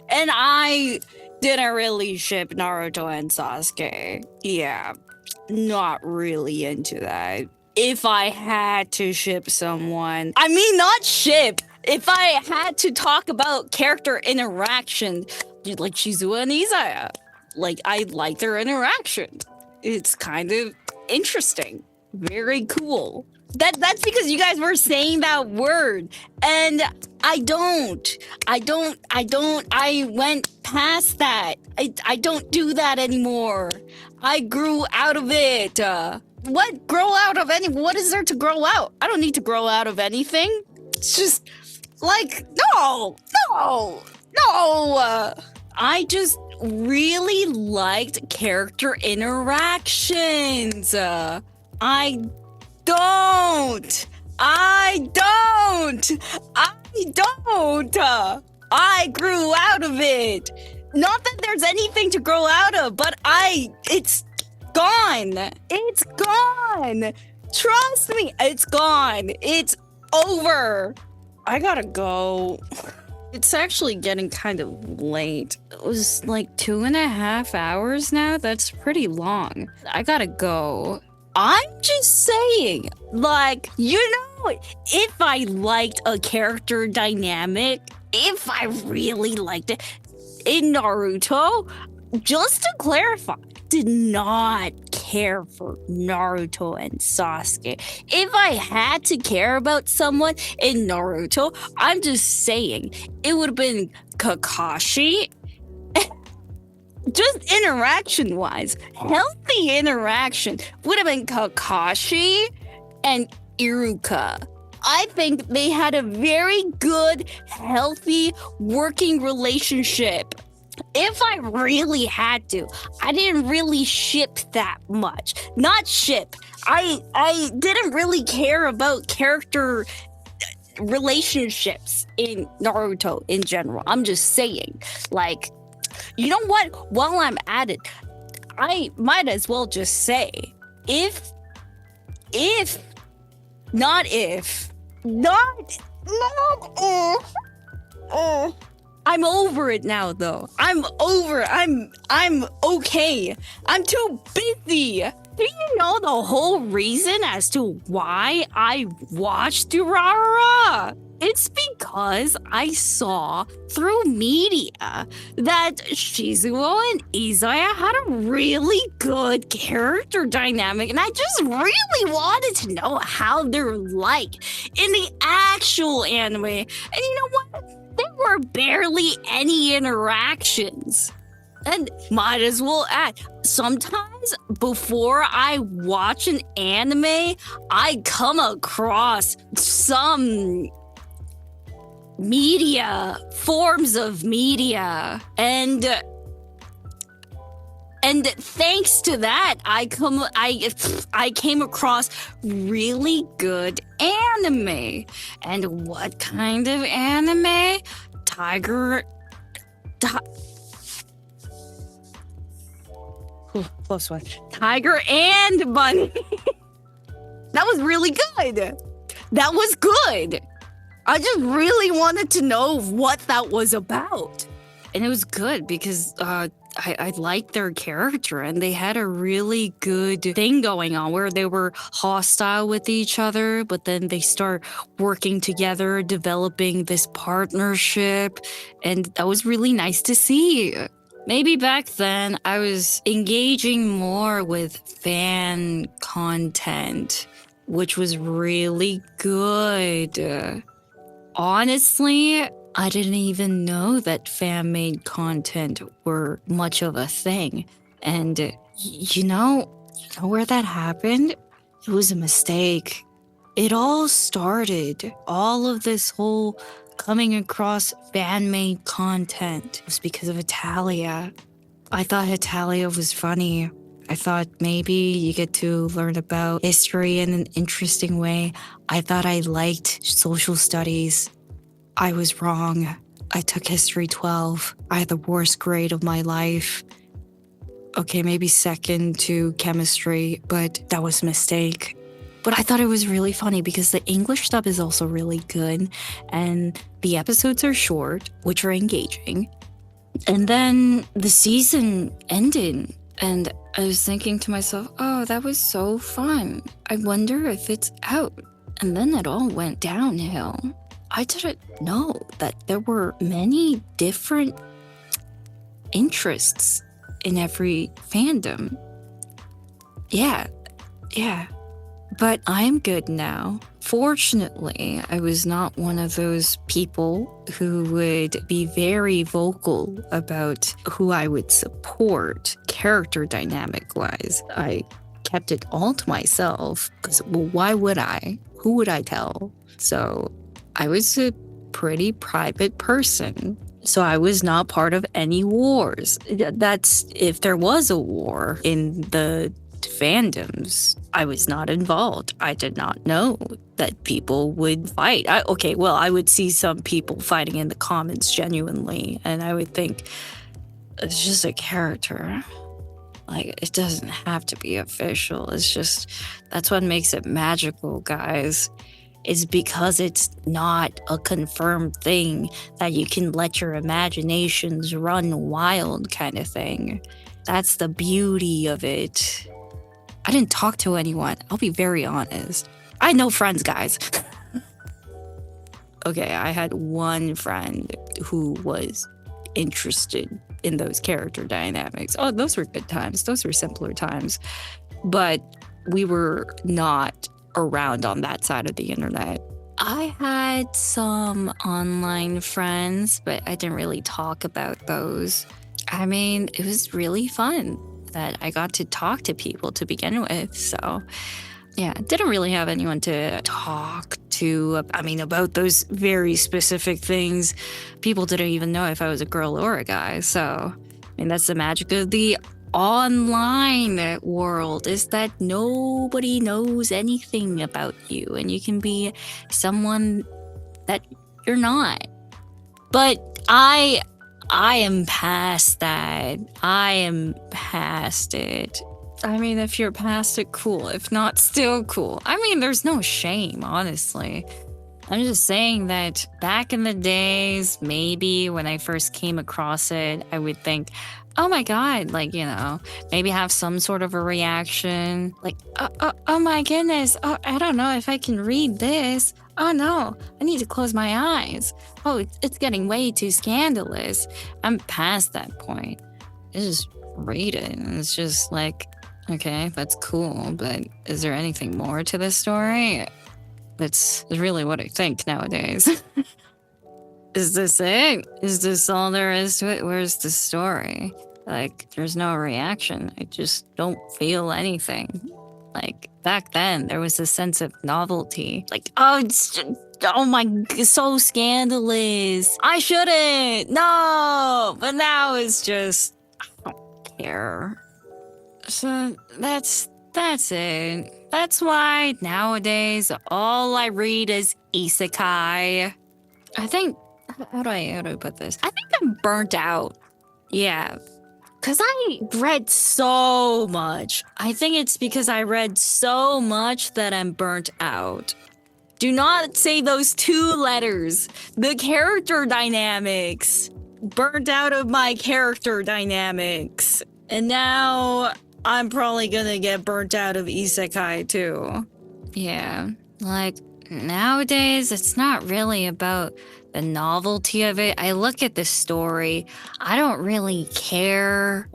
And I didn't really ship Naruto and Sasuke. Yeah, not really into that. If I had to ship someone, I mean, not ship. If I had to talk about character interaction, like Shizuo and Izaya, like I like their interaction. It's kind of interesting, very cool. That's because you guys were saying that word, and I went past that. I don't do that anymore. I grew out of it. What grow out of what is there to grow out? I don't need to grow out of anything. It's just like, no. I just really liked character interactions. I don't. I grew out of it. Not that there's anything to grow out of, but it's gone. It's gone. Trust me, it's gone. It's over. I gotta go. It's actually getting kind of late. It was like 2.5 hours now. That's pretty long. I gotta go. I'm just saying, like, if I liked a character dynamic, if I really liked it in Naruto, just to clarify, did not care for Naruto and Sasuke. If I had to care about someone in Naruto, I'm just saying, it would have been Kakashi. Just interaction-wise, healthy interaction would have been Kakashi and Iruka. I think they had a very good, healthy, working relationship. If I really had to, I didn't really ship that much. Not ship. I didn't really care about character relationships in Naruto in general. I'm just saying, like, you know what? While I'm at it, I might as well just say, I'm over it now, though. I'm okay. I'm too busy. Do you know the whole reason as to why I watched Durarara? It's because I saw through media that Shizuo and Izaya had a really good character dynamic, and I just really wanted to know how they're like in the actual anime. And you know what? There were barely any interactions. And might as well add, sometimes before I watch an anime, I come across some forms of media, and thanks to that, I came across really good anime. And what kind of anime? Close one. Tiger and Bunny. That was really good. That was good. I just really wanted to know what that was about. And it was good because I liked their character, and they had a really good thing going on where they were hostile with each other, but then they start working together, developing this partnership, and that was really nice to see. Maybe back then I was engaging more with fan content, which was really good. Honestly, I didn't even know that fan-made content were much of a thing. And you know where that happened? It was a mistake. It all started, all of this whole coming across fan-made content was because of Italia. I thought Italia was funny. I thought maybe you get to learn about history in an interesting way. I thought I liked social studies. I was wrong. I took History 12. I had the worst grade of my life. Okay, maybe second to chemistry, but that was a mistake. But I thought it was really funny because the English dub is also really good and the episodes are short, which are engaging. And then the season ended and I was thinking to myself, oh, that was so fun. I wonder if it's out. And then it all went downhill. I didn't know that there were many different interests in every fandom. Yeah. But I'm good now. Fortunately, I was not one of those people who would be very vocal about who I would support character dynamic wise. I kept it all to myself because, well, why would I? Who would I tell? So I was a pretty private person. So I was not part of any wars. That's if there was a war in the fandoms, I was not involved. I did not know that people would fight. I would see some people fighting in the comments genuinely, and I would think it's just a character. Like, it doesn't have to be official. It's just, that's what makes it magical, guys. Is because it's not a confirmed thing that you can let your imaginations run wild kind of thing. That's the beauty of it. I didn't talk to anyone. I'll be very honest. I had no friends, guys. Okay, I had one friend who was interested in those character dynamics. Oh, those were good times. Those were simpler times. But we were not around on that side of the internet. I had some online friends, but I didn't really talk about those. I mean, it was really fun that I got to talk to people to begin with. So yeah, didn't really have anyone to talk to, about those very specific things. People didn't even know if I was a girl or a guy. So, that's the magic of the online world, is that nobody knows anything about you and you can be someone that you're not. But I am past that. I am past it. If you're past it, cool. If not, still cool. There's no shame, honestly. I'm just saying that back in the days, maybe when I first came across it, I would think, oh my God, maybe have some sort of a reaction. Like, oh my goodness. Oh, I don't know if I can read this. Oh no, I need to close my eyes. Oh, it's getting way too scandalous. I'm past that point. I just read it and it's just like, okay, that's cool, but is there anything more to this story? That's really what I think nowadays. Is this it? Is this all there is to it? Where's the story? There's no reaction. I just don't feel anything. Back then, there was a sense of novelty. Oh my, so scandalous. I shouldn't. No. But now it's just, I don't care. So that's it. That's why nowadays all I read is isekai. I think, how do I put this? I think I'm burnt out. Yeah. Because I read so much. I think it's because I read so much that I'm burnt out. Do not say those two letters. The character dynamics. Burnt out of my character dynamics. And now I'm probably gonna get burnt out of isekai too. Yeah. Nowadays, it's not really about the novelty of it. I look at the story. I don't really care,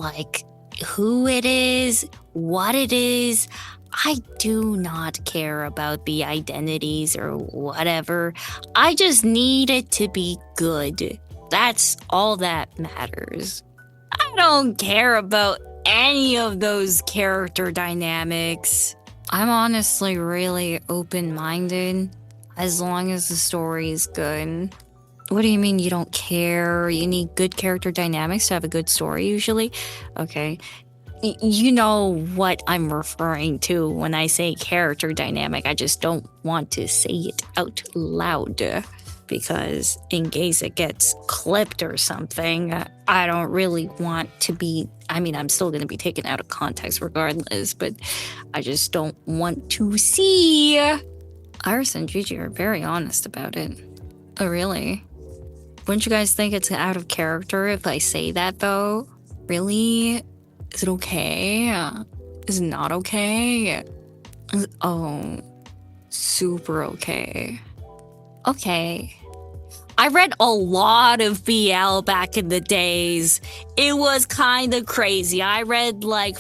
who it is, what it is. I do not care about the identities or whatever. I just need it to be good. That's all that matters. I don't care about any of those character dynamics. I'm honestly really open-minded as long as the story is good. What do you mean you don't care? You need good character dynamics to have a good story usually? Okay. You know what I'm referring to when I say character dynamic. I just don't want to say it out loud. because in case it gets clipped or something, I don't really want to be, I mean, I'm still going to be taken out of context regardless, but I just don't want to see. Iris and Gigi are very honest about it. Oh, really? Wouldn't you guys think it's out of character if I say that, though? Really? Is it okay? Is it not okay? Oh, super okay. Okay. I read a lot of BL back in the days. It was kind of crazy. I read like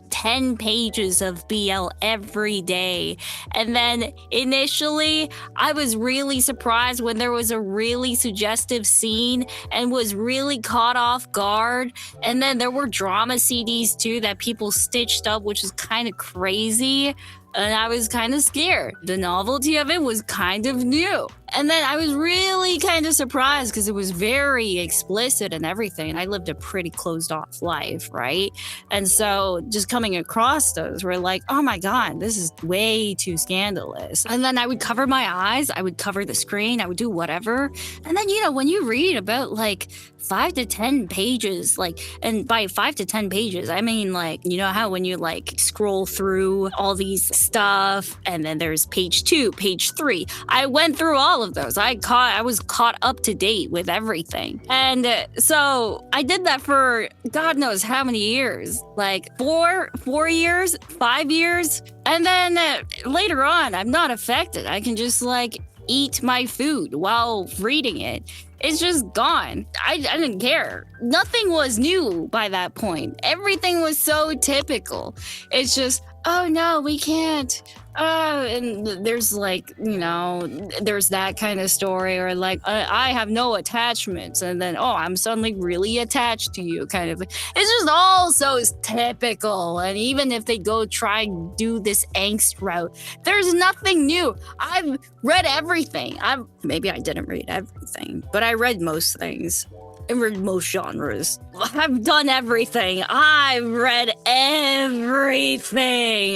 10 pages of BL every day. And then initially, I was really surprised when there was a really suggestive scene and was really caught off guard. And then there were drama CDs too that people stitched up, which is kind of crazy. And I was kind of scared. The novelty of it was kind of new. And then I was really kind of surprised because it was very explicit and everything. I lived a pretty closed off life, right? And so just coming across those were like, oh my God, this is way too scandalous. And then I would cover my eyes, I would cover the screen, I would do whatever. And then, you know, when you read about like 5 to 10 pages, like, and by 5 to 10 pages, I mean like, you know how when you like scroll through all these stuff and then there's page 2, page 3. I went through all of those. I was caught up to date with everything. And so I did that for God knows how many years, like 4 years, 5 years. And then later on, I'm not affected. I can just like eat my food while reading it. It's just gone. I didn't care. Nothing was new by that point. Everything was so typical. It's just, oh no, we can't. And there's like, you know, there's that kind of story, or like, I have no attachments, and then, oh, I'm suddenly really attached to you, kind of. It's just all so typical. And even if they go try and do this angst route, there's nothing new. I've read everything. Maybe I didn't read everything, but I read most things. I read most genres. I've done everything. I've read everything.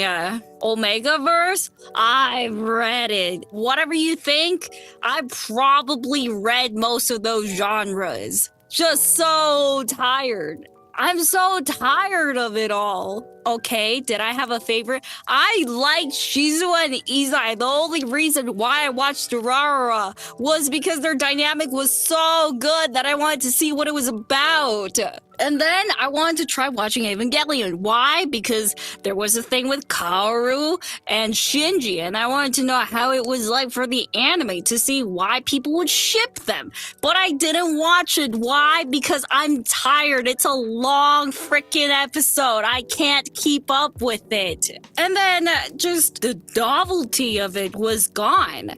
Omegaverse, I've read it. Whatever you think, I probably read most of those genres. Just so tired. I'm so tired of it all. Okay, did I have a favorite? I liked Shizu and Izai. The only reason why I watched Durarara was because their dynamic was so good that I wanted to see what it was about. And then I wanted to try watching Evangelion. Why? Because there was a thing with Kaoru and Shinji, and I wanted to know how it was like for the anime to see why people would ship them. But I didn't watch it. Why? Because I'm tired. It's a long freaking episode. I can't keep up with it. And then just the novelty of it was gone.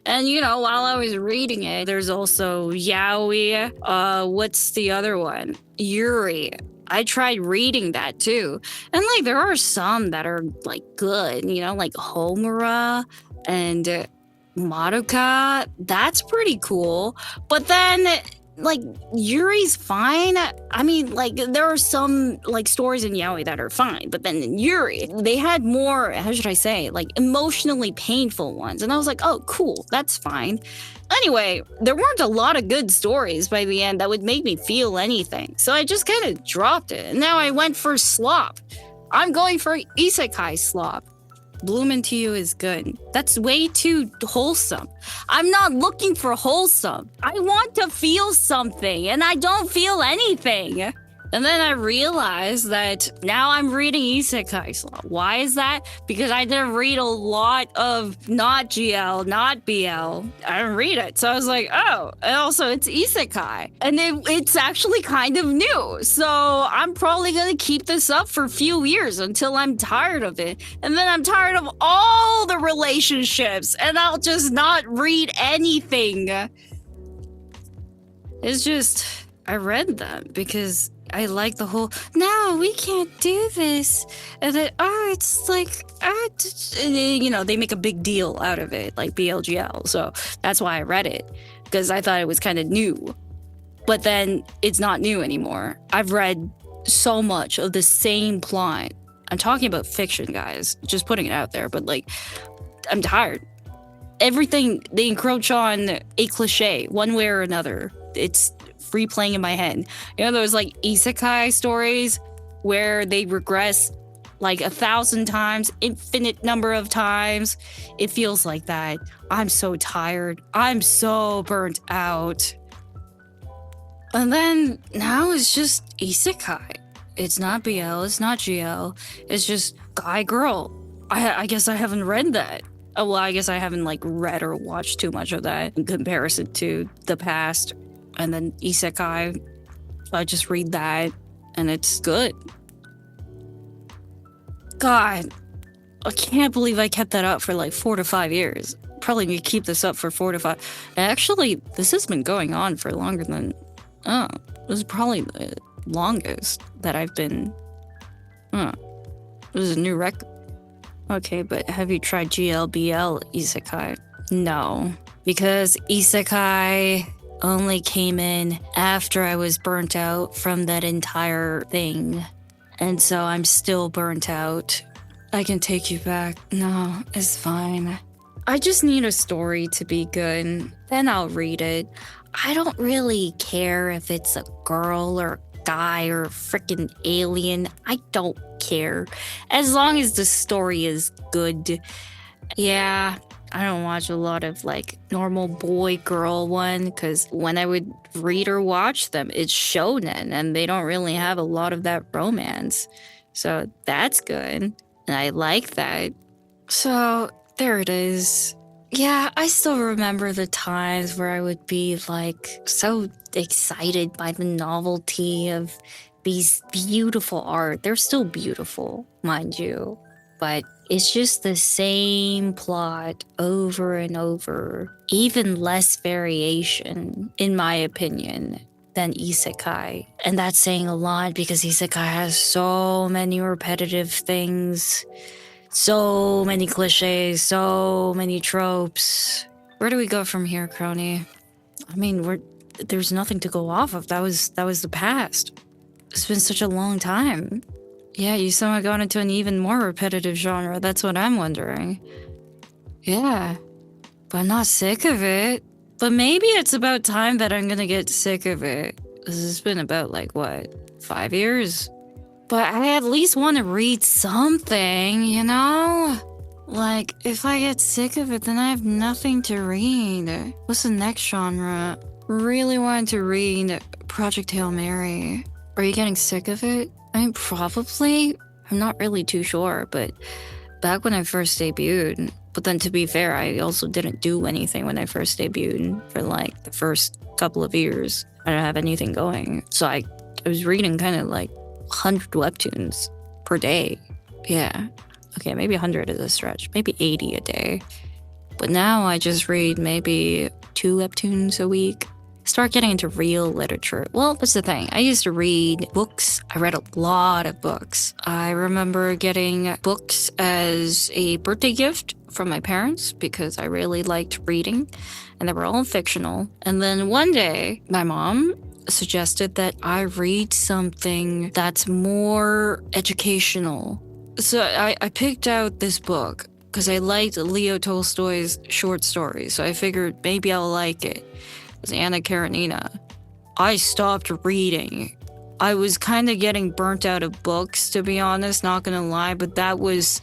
And, you know, while I was reading it, there's also yaoi. What's the other one? Yuri. I tried reading that too. And, like, there are some that are, like, good, you know, like Homura and Madoka. That's pretty cool. But then, like, Yuri's fine. I mean, like, there are some, like, stories in yaoi that are fine, but then in Yuri, they had more, how should I say, like, emotionally painful ones. And I was like, oh, cool, that's fine. Anyway, there weren't a lot of good stories by the end that would make me feel anything. So I just kind of dropped it. And now I went for slop. I'm going for isekai slop. Bloom into You is good. That's way too wholesome. I'm not looking for wholesome. I want to feel something, and I don't feel anything. And then I realized that now I'm reading isekai slop. Why is that? Because I didn't read a lot of not GL, not BL. I didn't read it. So I was like, oh, and also it's isekai. And it's actually kind of new. So I'm probably going to keep this up for a few years until I'm tired of it. And then I'm tired of all the relationships, and I'll just not read anything. It's just, I read them because I like the whole, no, we can't do this. And then, it's like, you know, they make a big deal out of it, like BLGL. So that's why I read it, because I thought it was kind of new. But then it's not new anymore. I've read so much of the same plot. I'm talking about fiction, guys, just putting it out there. But like, I'm tired. everything, they encroach on a cliche one way or another. It's free playing in my head. You know those like isekai stories where they regress like 1,000 times, infinite number of times? It feels like that. I'm so tired. I'm so burnt out. And then now it's just isekai. It's not BL, it's not GL, it's just guy girl. I guess I haven't read that. Oh, well, I guess I haven't like read or watched too much of that in comparison to the past. And then isekai, I just read that and it's good. God, I can't believe I kept that up for like 4 to 5 years. Probably need to keep this up for 4 to 5. Actually, this has been going on for longer than, this is probably the longest that I've been, this is a new record. Okay, but have you tried GLBL isekai? No, because isekai only came in after I was burnt out from that entire thing. And so I'm still burnt out. I can take you back. No, it's fine. I just need a story to be good. Then I'll read it. I don't really care if it's a girl or a guy or a freaking alien. I don't care. As long as the story is good. Yeah, I don't watch a lot of like normal boy girl one because when I would read or watch them, it's shonen and they don't really have a lot of that romance. So that's good. And I like that. So there it is. Yeah, I still remember the times where I would be like so excited by the novelty of these beautiful art. They're still beautiful, mind you, but it's just the same plot over and over, even less variation, in my opinion, than isekai. And that's saying a lot because isekai has so many repetitive things, so many cliches, so many tropes. Where do we go from here, Kronii? I mean, there's nothing to go off of. That was the past. It's been such a long time. Yeah, you somehow got into an even more repetitive genre. That's what I'm wondering. Yeah, but I'm not sick of it. But maybe it's about time that I'm gonna get sick of it. This has been about like, what, 5 years? But I at least want to read something, you know? Like, if I get sick of it, then I have nothing to read. What's the next genre? Really wanted to read Project Hail Mary. Are you getting sick of it? I mean, probably. I'm not really too sure, but back when I first debuted, but then to be fair, I also didn't do anything when I first debuted for like the first couple of years. I didn't have anything going. So I was reading kind of like 100 webtoons per day. Yeah. Okay, maybe 100 is a stretch. Maybe 80 a day. But now I just read maybe 2 webtoons a week. Start getting into real literature. Well, that's the thing. I used to read books. I read a lot of books. I remember getting books as a birthday gift from my parents because I really liked reading, and they were all fictional. And then one day, my mom suggested that I read something that's more educational. So I picked out this book because I liked Leo Tolstoy's short stories. So I figured maybe I'll like it. It was Anna Karenina. I stopped reading. I was kind of getting burnt out of books, to be honest, not gonna lie, but that was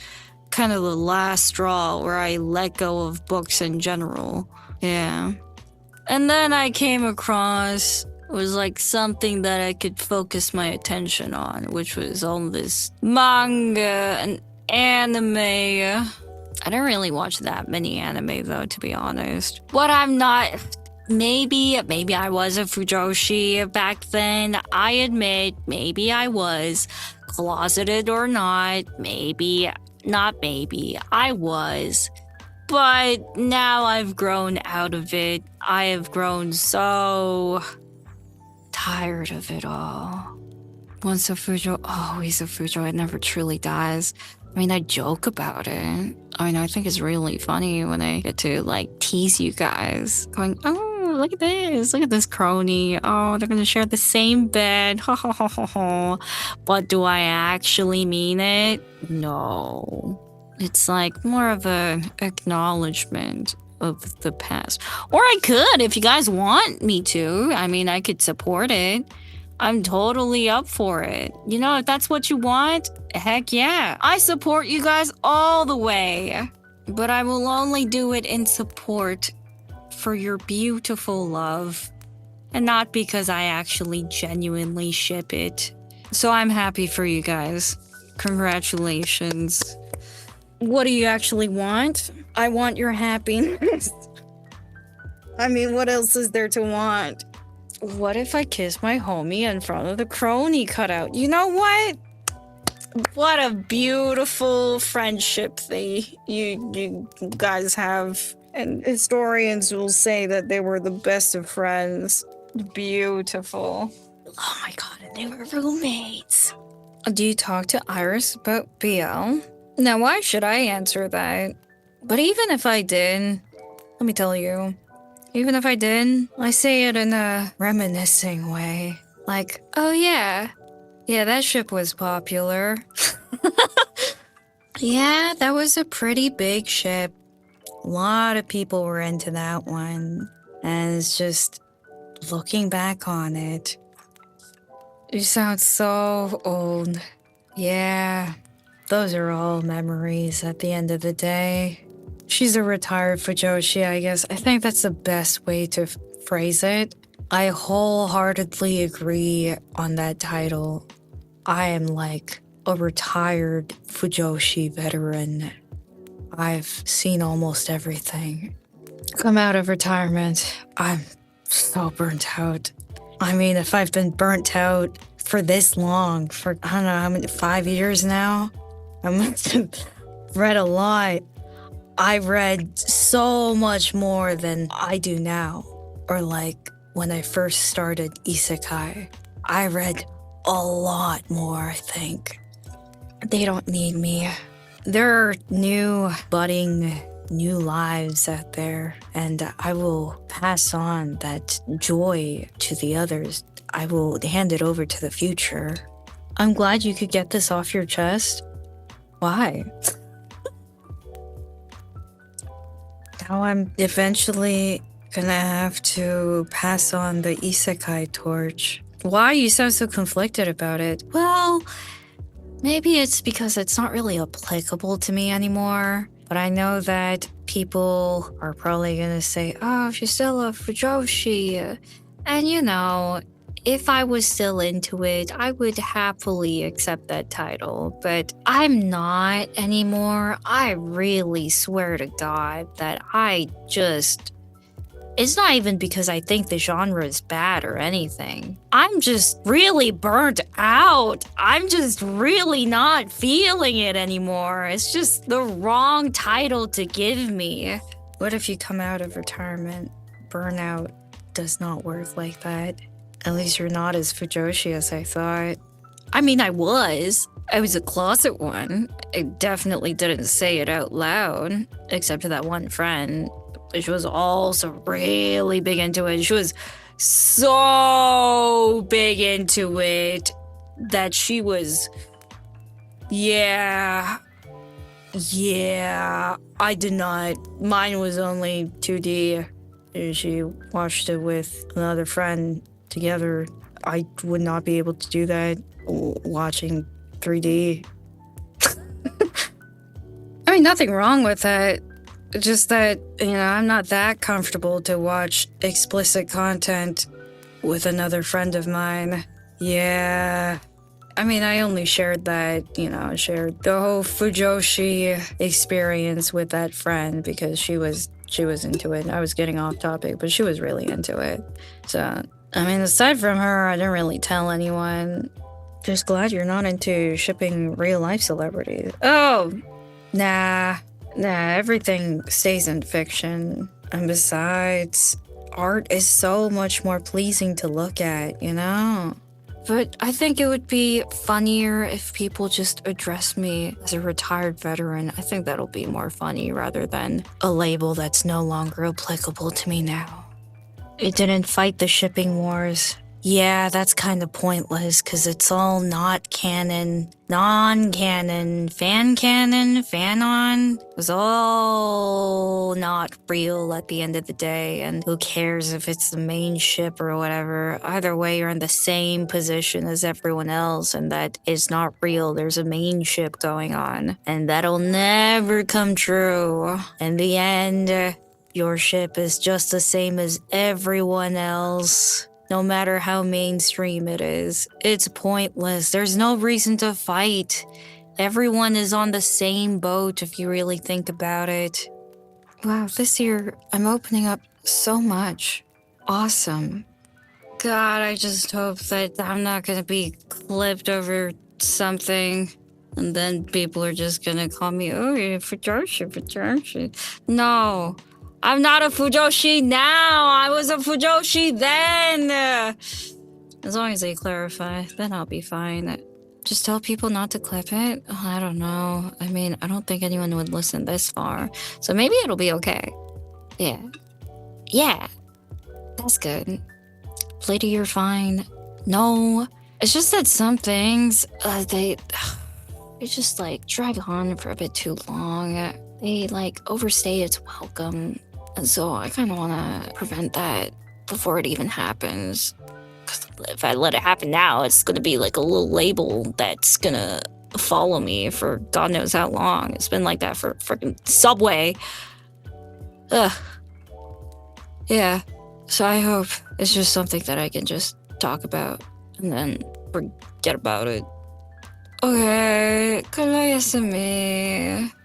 kind of the last straw where I let go of books in general. Yeah. And then I came across was like something that I could focus my attention on, which was all this manga and anime. I don't really watch that many anime though, to be honest. What I'm not... Maybe I was a Fujoshi back then. I admit, maybe I was. Closeted or not, maybe, not maybe, I was. But now I've grown out of it. I have grown so tired of it all. Once a Fujo, always a Fujo. It never truly dies. I mean, I joke about it. I mean, I think it's really funny when I get to, like, tease you guys. Going, oh, look at this. Look at this Kronii. Oh, they're going to share the same bed. Ha, ha, ha, ha, ha. But do I actually mean it? No. It's, like, more of a acknowledgement of the past. Or I could, if you guys want me to. I mean, I could support it. I'm totally up for it. You know, if that's what you want, heck yeah. I support you guys all the way. But I will only do it in support for your beautiful love. And not because I actually genuinely ship it. So I'm happy for you guys. Congratulations. What do you actually want? I want your happiness. I mean, what else is there to want? What if I kiss my homie in front of the Kronii cutout? You know what? What a beautiful friendship you guys have. And historians will say that they were the best of friends. Beautiful. Oh my god, and they were roommates. Do you talk to Iris about BL? Now, why should I answer that? But even if I did, let me tell you, even if I did, I say it in a reminiscing way. Like, oh yeah, that ship was popular. Yeah, that was a pretty big ship. A lot of people were into that one. And it's just, looking back on it, you sound so old. Yeah, those are all memories at the end of the day. She's a retired Fujoshi, I guess. I think that's the best way to phrase it. I wholeheartedly agree on that title. I am like a retired Fujoshi veteran. I've seen almost everything. Come out of retirement, I'm so burnt out. I mean, if I've been burnt out for this long, for I don't know how many, 5 years now, I must have read a lot. I read so much more than I do now. Or like when I first started isekai, I read a lot more, I think. They don't need me. There are new budding new lives out there, and I will pass on that joy to the others. I will hand it over to the future. I'm glad you could get this off your chest. Why? Now I'm eventually gonna have to pass on the isekai torch. Why? You sound so conflicted about it. Well, maybe it's because it's not really applicable to me anymore. But I know that people are probably gonna say, oh, she's still a Fujoshi. And you know, if I was still into it, I would happily accept that title. But I'm not anymore. I really swear to God that it's not even because I think the genre is bad or anything. I'm just really burnt out. I'm just really not feeling it anymore. It's just the wrong title to give me. What if you come out of retirement? Burnout does not work like that. At least you're not as Fujoshi as I thought. I mean, I was a closet one. I definitely didn't say it out loud, except to that one friend. She was also really big into it. She was so big into it that she was, yeah, I did not. Mine was only 2D. She watched it with another friend together. I would not be able to do that watching 3D. I mean, nothing wrong with that. Just that, you know, I'm not that comfortable to watch explicit content with another friend of mine. Yeah. I mean, I only shared that, you know, shared the whole Fujoshi experience with that friend because she was into it. I was getting off topic, but she was really into it. So, I mean, aside from her, I didn't really tell anyone. Just glad you're not into shipping real life celebrities. Oh, nah, everything stays in fiction. And besides, art is so much more pleasing to look at, you know? But I think it would be funnier if people just address me as a retired veteran. I think that'll be more funny rather than a label that's no longer applicable to me now. It didn't fight the shipping wars. Yeah, that's kind of pointless because it's all not canon, non-canon, fan canon, fanon. It was all not real at the end of the day, and who cares if it's the main ship or whatever. Either way, you're in the same position as everyone else, and that is not real. There's a main ship going on, and that'll never come true. In the end, your ship is just the same as everyone else. No matter how mainstream it is, it's pointless. There's no reason to fight. Everyone is on the same boat if you really think about it. Wow, this year I'm opening up so much. Awesome. God, I just hope that I'm not gonna be clipped over something. And then people are just gonna call me, oh, you're Fujoshi. No. I'm not a Fujoshi now. I was a Fujoshi then. As long as they clarify, then I'll be fine. Just tell people not to clip it. Oh, I don't know. I mean, I don't think anyone would listen this far. So maybe it'll be okay. Yeah. Yeah. That's good. Later, you're fine. No. It's just that some things, they just like drag on for a bit too long. They like overstay its welcome. And so I kind of want to prevent that before it even happens. Because if I let it happen now, it's going to be like a little label that's going to follow me for God knows how long. It's been like that for freaking Subway. Ugh. Yeah. So I hope it's just something that I can just talk about and then forget about it. Okay, から休み。